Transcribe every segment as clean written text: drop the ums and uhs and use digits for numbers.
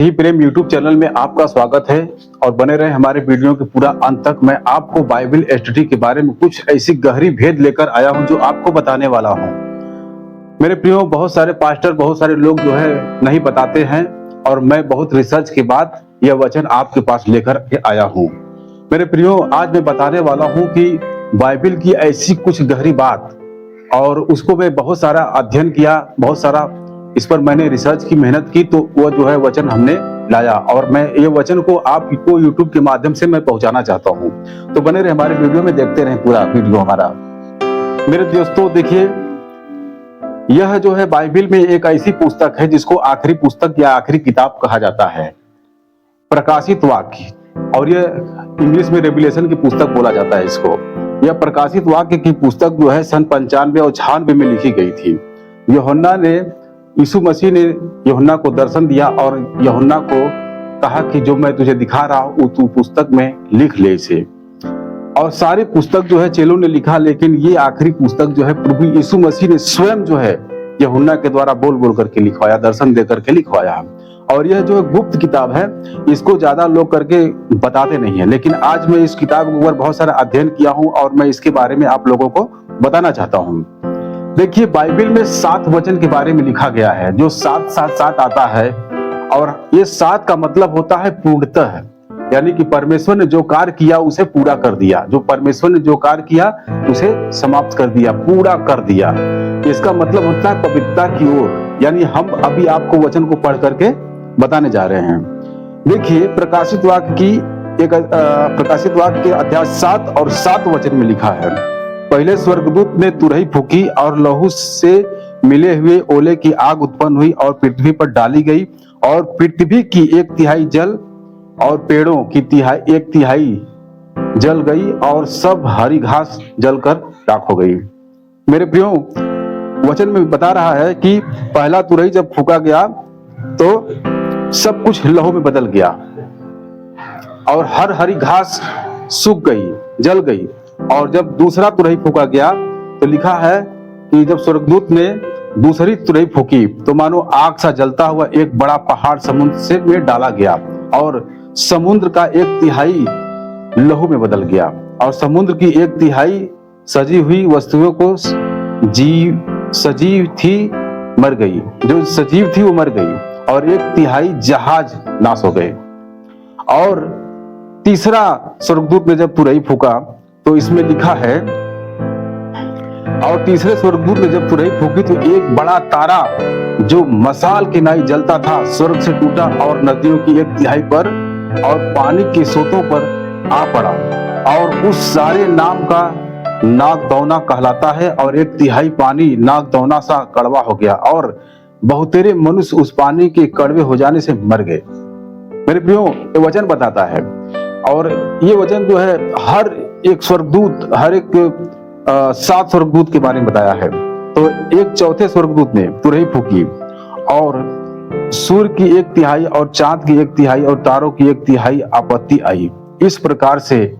ही प्रेम YouTube channel में आपका स्वागत है और बने रहे हमारे वीडियो के पूरा अंत तक। मैं आपको बाइबल स्टडी के बारे में कुछ ऐसी गहरी भेद लेकर आया हूं जो आपको बताने वाला हूं। मेरे प्रियो, बहुत सारे पास्टर, बहुत सारे लोग जो है नहीं बताते हैं और मैं बहुत रिसर्च के बाद यह वचन आपके पास लेकर के आया हूं। मेरे प्रियो, आज मैं बताने वाला हूं कि बाइबल की ऐसी कुछ गहरी बात, और उसको मैं बहुत सारा अध्ययन किया, बहुत सारा इस पर मैंने रिसर्च की, मेहनत की, तो वो जो है वचन हमने लाया और मैं ये वचन को आपको यूट्यूब के माध्यम से मैं पहुंचाना चाहता हूं। तो बने रहे हमारे वीडियो में, देखते रहें पूरा वीडियो हमारा। मेरे दोस्तों देखिए, यह जो है बाइबल में एक ऐसी पुस्तक है जिसको आखिरी पुस्तक या आखिरी किताब कहा जाता है, प्रकाशित वाक्य, और यह इंग्लिश में रेवलेशन की पुस्तक बोला जाता है इसको। यह प्रकाशित वाक्य की पुस्तक जो है सन 95 और 96 में लिखी गई थी। यूहन्ना ने, यीशु मसीह ने यूहन्ना को दर्शन दिया और यूहन्ना को कहा कि जो मैं तुझे दिखा रहा हूं तू पुस्तक में लिख ले इसे। और सारी पुस्तक जो है चेलों ने लिखा, लेकिन ये आखिरी पुस्तक जो है प्रभु यीशु मसीह ने स्वयं जो है यूहन्ना के द्वारा बोल बोल करके लिखवाया, दर्शन दे करके लिखवाया। और यह जो गुप्त किताब है, इसको ज्यादा लोग करके बताते नहीं है, लेकिन आज मैं इस किताब के ऊपर बहुत सारा अध्ययन किया हूं और मैं इसके बारे में आप लोगों को बताना चाहता हूं। देखिए, बाइबल में 7 वचन के बारे में लिखा गया है, जो 7-7-7 आता है, और ये 7 का मतलब होता है पूर्णतः, यानी कि परमेश्वर ने जो कार्य किया उसे पूरा कर दिया। जो परमेश्वर ने जो कार्य किया उसे समाप्त कर दिया, पूरा कर दिया। इसका मतलब होता है पवित्रता की ओर। यानी हम अभी आपको वचन को पढ़ करके बताने जा रहे हैं। देखिए, प्रकाशित वाक्य के अध्याय 7 और 7 वचन में लिखा है, पहले स्वर्गदूत ने तुरही फूकी और लहू से मिले हुए ओले की आग उत्पन्न हुई और पृथ्वी पर डाली गई, और पृथ्वी की 1/3 जल और पेड़ों की 1/3 जल गई, और सब हरी घास जलकर राख हो गई। मेरे प्रियो, वचन में बता रहा है कि पहला तुरही जब फूका गया तो सब कुछ लहू में बदल गया और हर हरी घास सूख गई, जल गई। और जब दूसरा तुरही फूका गया तो लिखा है कि जब स्वर्गदूत ने दूसरी तुरही फूकी तो मानो आग सा जलता हुआ एक बड़ा पहाड़ समुद्र से में डाला गया, और समुद्र का 1/3 लहू में बदल गया, और समुद्र की 1/3 सजी हुई वस्तुओं को सजीव थी मर गई, जो सजीव थी वो मर गई, और 1/3 जहाज नाश हो गए। और तीसरा स्वर्गदूत ने जब तुरही फूका तो इसमें लिखा है, और तीसरे स्वर्गदूत ने जब तुरही फूकी तो एक बड़ा तारा जो मशाल के नाई जलता था स्वर्ग से टूटा और नदियों की 1/3 पर और पानी के सोतों पर आ पड़ा, और उस सारे नाम का नागदौना कहलाता है, और 1/3 पानी नागदौना सा कड़वा हो गया, और बहुतेरे मनुष्य उस पानी के कड़वे हो जाने से मर गए। मेरे प्रियो, ये वचन बताता है, और ये वचन जो है हर एक स्वर्गदूत, हर एक 7 स्वर्गदूत के बारे में बताया है। तो एक चौथे स्वर्गदूत ने तुरही फूकी और सूर्य की 1/3 और चांद की 1/3 और तारों की 1/3 आपत्ति आई। इस प्रकार से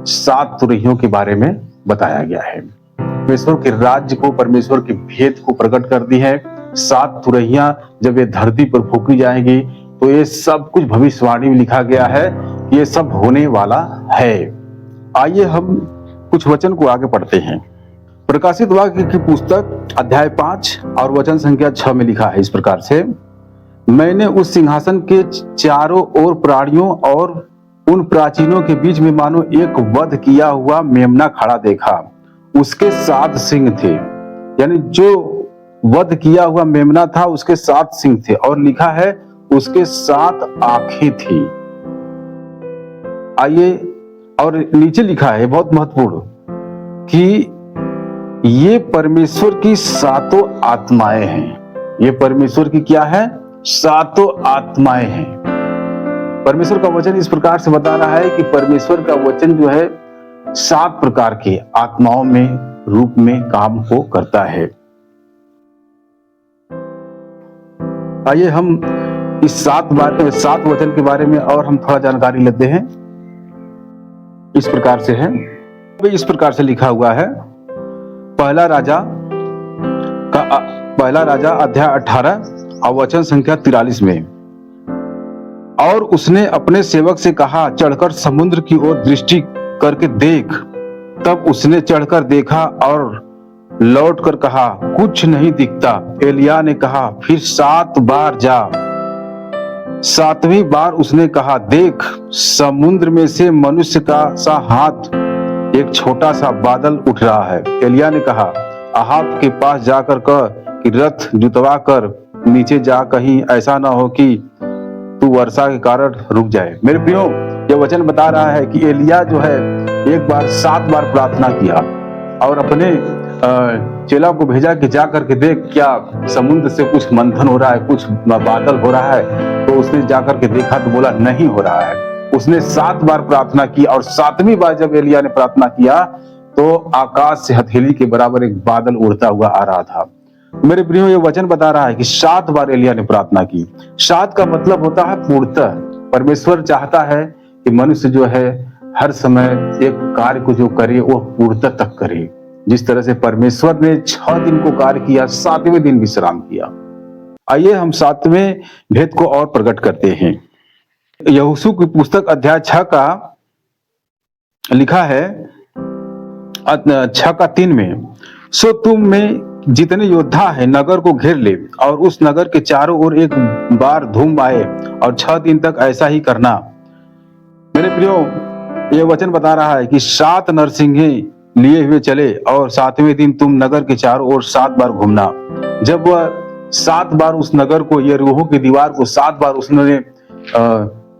7 तुरहियों के बारे में बताया गया है। परमेश्वर के राज्य को, परमेश्वर के भेद को प्रकट कर दी है। 7 तुरहियां जब ये धरती पर फूकी जाएंगी तो ये सब कुछ भविष्यवाणी में लिखा गया है, ये सब होने वाला है। आइए हम कुछ वचन को आगे पढ़ते हैं। प्रकाशित वाक्य की पुस्तक अध्याय 5 और वचन संख्या 6 में लिखा है इस प्रकार से, मैंने उस सिंहासन के चारों ओर प्राणियों और उन प्राचीनों के बीच में मानो एक वध किया हुआ मेमना खड़ा देखा। उसके 7 सिंग थे, यानी जो वध किया हुआ मेमना था उसके 7 सिंग थे, और लिखा है उसके 7 आंखें थी। आइए, और नीचे लिखा है बहुत महत्वपूर्ण कि ये परमेश्वर की 7 आत्माएं हैं। ये परमेश्वर की क्या है? 7 आत्माएं हैं। परमेश्वर का वचन इस प्रकार से बता रहा है कि परमेश्वर का वचन जो है 7 प्रकार के आत्माओं में, रूप में काम को करता है। आइए हम इस 7 वचन के बारे में और हम थोड़ा जानकारी लेते हैं। इस प्रकार से है, इस प्रकार से लिखा हुआ है, पहला राजा अध्याय 18 और वचन संख्या 43 में, और उसने अपने सेवक से कहा, चढ़कर समुद्र की ओर दृष्टि करके देख। तब उसने चढ़कर देखा और लौट कर कहा, कुछ नहीं दिखता। एलिय्याह ने कहा, फिर 7 बार जा। 7वीं बार उसने कहा, देख, समुद्र में से मनुष्य का सा हाथ, एक छोटा सा बादल उठ रहा है। एलिय्याह ने कहा, अहाब के पास जाकर कह कि रथ जुतवा कर नीचे जा, कहीं ऐसा ना हो कि तू वर्षा के कारण रुक जाए। मेरे प्रियो, यह वचन बता रहा है कि एलिय्याह जो है एक बार 7 बार प्रार्थना किया और अपने चेला को भेजा कि जा करके देख, क्या समुद्र से कुछ मंथन हो रहा है, कुछ बादल हो रहा है। तो उसने जाकर के देखा तो बोला नहीं हो रहा है। उसने 7 बार प्रार्थना की और 7वीं बार जब एलिय्याह ने प्रार्थना किया तो आकाश से हथेली के बराबर एक बादल उड़ता हुआ आ रहा था। मेरे प्रियो, ये वचन बता रहा है कि 7 बार एलिय्याह ने प्रार्थना की। 7 का मतलब होता है पूर्णतः। परमेश्वर चाहता है कि मनुष्य जो है हर समय एक कार्य को जो करे वो पूर्णतः तक करे। जिस तरह से परमेश्वर ने 6 दिन को कार्य किया, 7वें दिन विश्राम किया। आइए हम 7वें भेद को और प्रकट करते हैं। यहोशू की पुस्तक अध्याय 6 का लिखा है 6 का 3 में, सो तुम में जितने योद्धा है नगर को घेर ले और उस नगर के चारों ओर एक बार धूम आए और 6 दिन तक ऐसा ही करना। मेरे प्रियो, यह वचन बता रहा है कि 7 नरसिंहे लिए हुए चले और 7वें दिन तुम नगर के चारों ओर 7 बार घूमना। जब वह 7 बार उस नगर को, यरीहो की दीवार को 7 बार उसने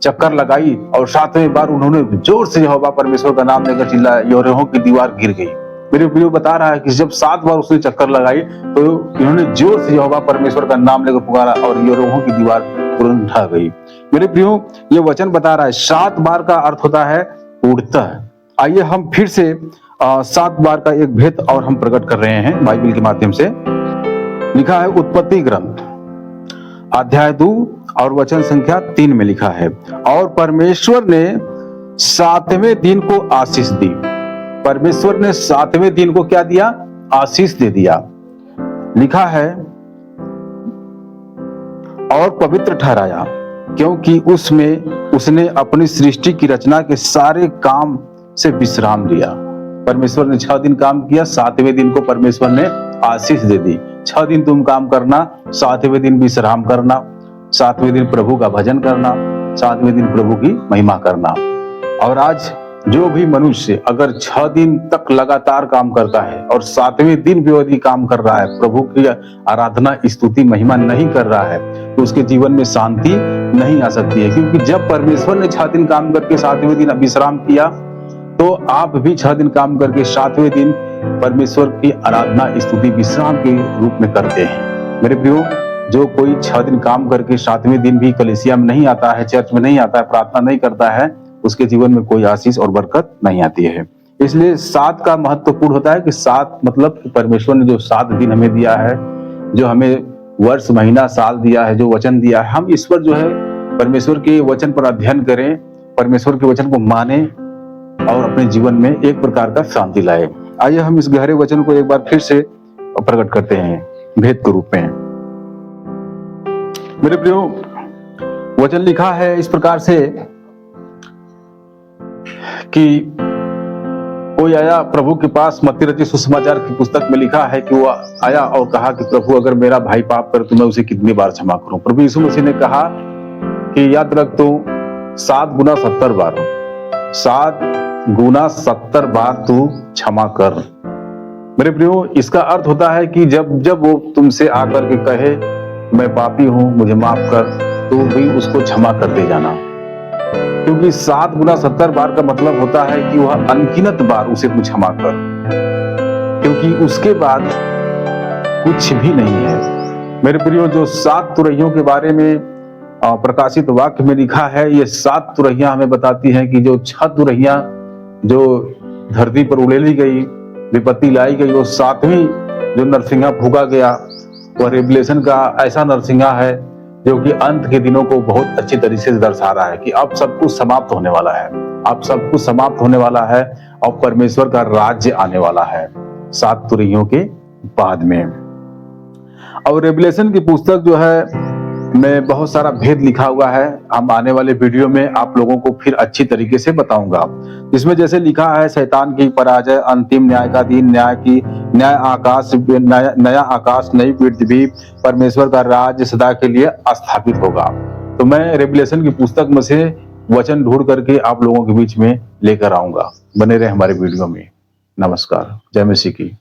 चक्कर लगाई और 7वें बार उन्होंने जोर से यहोवा परमेश्वर का नाम लेकर चिल्लाया, यरीहो की दीवार गिर गई। मेरे प्रियो, बता रहा है कि जब 7 बार उसने चक्कर लगाई तो इन्होंने जोर से यहोवा परमेश्वर का नाम लेकर पुकारा और यरीहो की दीवार तुरंत ढह गई। मेरे प्रियो, ये वचन बता रहा है 7 बार का अर्थ होता है पूर्णतः। आइए हम फिर से 7 बार का एक भेद और हम प्रकट कर रहे हैं बाइबल के माध्यम से। लिखा है उत्पत्ति ग्रंथ अध्याय 2 और वचन संख्या 3 में लिखा है, और परमेश्वर ने 7वें दिन को आशीष दी। परमेश्वर ने 7वें दिन को क्या दिया? आशीष दे दिया। लिखा है, और पवित्र ठहराया, क्योंकि उसमें उसने अपनी सृष्टि की रचना के सारे काम से विश्राम लिया। परमेश्वर ने 6 दिन काम किया, 7वें दिन को परमेश्वर ने आशीष दे दी। 6 दिन तुम काम करना, 7वें दिन विश्राम करना, 7वें दिन प्रभु का भजन करना, 7वें दिन प्रभु की महिमा करना। और आज जो भी मनुष्य अगर 6 दिन तक लगातार काम करता है और 7वें दिन भी यदि काम कर रहा है, प्रभु की आराधना, स्तुति, महिमा नहीं कर रहा है, तो उसके जीवन में शांति नहीं आ सकती है। क्योंकि जब परमेश्वर ने 6 दिन काम करके 7वें दिन विश्राम किया, तो आप भी 6 दिन काम करके 7वें दिन परमेश्वर की आराधना, स्तुति, विश्राम के रूप में करते हैं। मेरे प्रियो, जो कोई 6 दिन काम करके 7वें दिन भी कलीसिया में नहीं आता है, चर्च में नहीं आता है, प्रार्थना नहीं करता है, उसके जीवन में कोई आशीष और बरकत नहीं आती है। इसलिए 7 का महत्वपूर्ण होता है कि 7 मतलब परमेश्वर ने जो 7 दिन हमें दिया है, जो हमें वर्ष, महीना, साल दिया है, जो वचन दिया है, हम इस पर जो है परमेश्वर के वचन पर अध्ययन करें, परमेश्वर के वचन को माने और अपने जीवन में एक प्रकार का शांति लाए। आइए हम इस गहरे वचन को एक बार फिर से प्रकट करते हैं भेद के रूप में। मेरे प्रियो, वचन लिखा है इस प्रकार से कि कोई आया प्रभु के पास। मत्ती रचित सुसमाचार की पुस्तक में लिखा है कि वो आया और कहा कि प्रभु, अगर मेरा भाई पाप करे तो मैं उसे कितनी बार क्षमा करूं? प्रभु यीशु मसीह ने कहा कि याद रख, तू 7 गुना 70 बार, 7 गुना 70 बार तू क्षमा कर। मेरे प्रियो, इसका अर्थ होता है कि जब वो तुमसे आकर के कहे मैं पापी हूं, मुझे माफ कर, तो भी उसको क्षमा करते जाना। क्योंकि 7 गुना 70 बार का मतलब होता है कि वह अनगिनत बार उसे तू क्षमा कर, क्योंकि उसके बाद कुछ भी नहीं है। मेरे प्रियो, जो 7 तुरहियों के बारे में प्रकाशित वाक्य में लिखा है, ये 7 तुरहियां हमें बताती हैं कि जो 6 तुरहियां जो धरती पर उड़ेली गई, विपत्ति लाई गई, वो 7वीं जो नरसिंहा फूका गया, वह रेवलेशन का ऐसा नरसिंहा है जो कि अंत के दिनों को बहुत अच्छी तरीके से दर्शा रहा है कि अब सब कुछ समाप्त होने वाला है, अब सब कुछ समाप्त होने वाला है और परमेश्वर का राज्य आने वाला है 7 तुरहियों के बाद में। और रेवलेशन की पुस्तक जो है में बहुत सारा भेद लिखा हुआ है। हम आने वाले वीडियो में आप लोगों को फिर अच्छी तरीके से बताऊंगा। इसमें जैसे लिखा है, शैतान की पराजय, अंतिम न्याय का दिन, नया आकाश, नई पृथ्वी, परमेश्वर का राज्य सदा के लिए स्थापित होगा। तो मैं रेवलेशन की पुस्तक में से वचन ढूंढ करके आप लोगों के बीच में लेकर आऊंगा। बने रहे हमारे वीडियो में। नमस्कार। जय मसीह की।